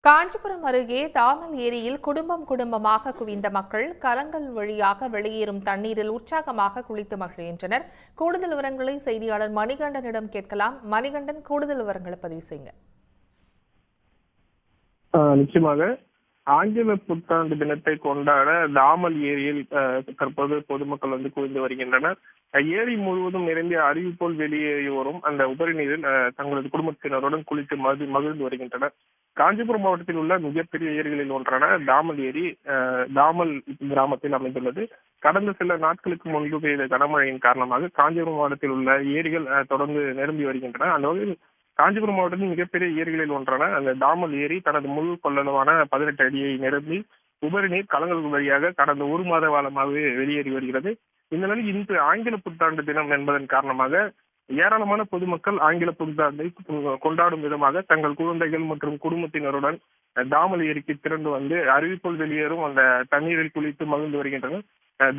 காஞ்சிபுரம் அருகே தாமல் ஏரியில் குடும்பமாக குவிந்த மக்கள் கலங்கள் வழியாக வெளியேறும் தண்ணீரில் உற்சாகமாக குளித்து மகிழ்கின்றனர். கூடுதல் விவரங்களை செய்தியாளர் மணிகண்டனிடம் கேட்கலாம். மணிகண்டன், கூடுதல் விவரங்களை பதிவு செய்யுங்க. நிச்சயமாக ஆங்கில புத்தாண்டு தினத்தை கொண்டாட தாமல் ஏரியில் தற்போது பொதுமக்கள் குவிந்து வருகின்றனர். ஏரி முழுவதும் நிரம்பிய அருவி போல் வெளியேறி வரும் அந்த உபரி நீரில் தங்களது குடும்பத்தினருடன் குளித்து மகிழ்ந்து வருகின்றனர். காஞ்சிபுரம் மாவட்டத்தில் உள்ள மிகப்பெரிய ஏரிகளில் ஒன்றான தாமல் ஏரி தாமல் கிராமத்தில் அமைந்துள்ளது. கடந்த சில நாட்களுக்கு முன்பு பெய்த கனமழையின் காரணமாக காஞ்சிபுரம் மாவட்டத்தில் உள்ள ஏரிகள் தொடர்ந்து நிரம்பி வருகின்றன. அந்த வகையில் காஞ்சிபுரம் மாவட்டத்தின் மிகப்பெரிய ஏரிகளில் ஒன்றான அந்த தாமல் ஏரி தனது முழு கொள்ளளவான 18 அடியை நிரம்பி உபரி நீர் கலங்கள் வழியாக கடந்த ஒரு மாத காலமாகவே வெளியேறி வருகிறது. இந்த நிலையில் இன்று ஆங்கில புத்தாண்டு தினம் என்பதன் காரணமாக ஏராளமான பொதுமக்கள் ஆங்கில புத்தாண்டை கொண்டாடும் விதமாக தங்கள் குழந்தைகள் மற்றும் குடும்பத்தினருடன் தாமல் ஏரிக்கு திரண்டு வந்து அருவிப்போல் வெளியேறும் அந்த தண்ணீரில் குளித்து மகிழ்ந்து வருகின்றனர்.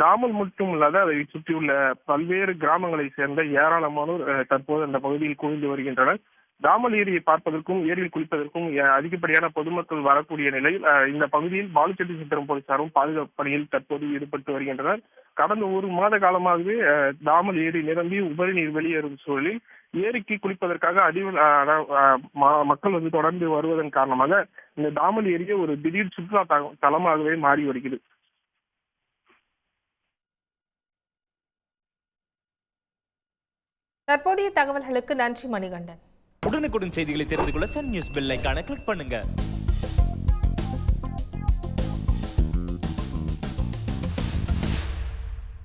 தாமல் மட்டும் இல்லாத அதை சுற்றியுள்ள பல்வேறு கிராமங்களை சேர்ந்த ஏராளமானோர் தற்போது அந்த பகுதியில் குவிந்து வருகின்றனர். தாமல் ஏரியை பார்ப்பதற்கும் ஏரியில் குளிப்பதற்கும் அதிகப்படியான பொதுமக்கள் வரக்கூடிய நிலையில் இந்த பகுதியில் பாலுச்செட்டி சித்திரம் போலீசாரும் பாதுகாப்பு பணியில் தற்போது ஈடுபட்டு வருகின்றனர். கடந்த ஒரு மாத காலமாகவே தாமல் ஏரி நிரம்பி உபரி நீர் வெளியேறும் சூழலில் ஏரிக்கு குளிப்பதற்காக மக்கள் தொடர்ந்து வருவதன் காரணமாக இந்த தாமல் ஏரியை ஒரு திடீர் சுற்றுலா தலமாகவே மாறி வருகிறது. தற்போதைய தகவல்களுக்கு நன்றி மணிகண்டன். உடனுக்குடன் செய்திகளை தெரிந்து கொள்ள சன் நியூஸ் பெல் ஐகானை கிளிக் பண்ணுங்க.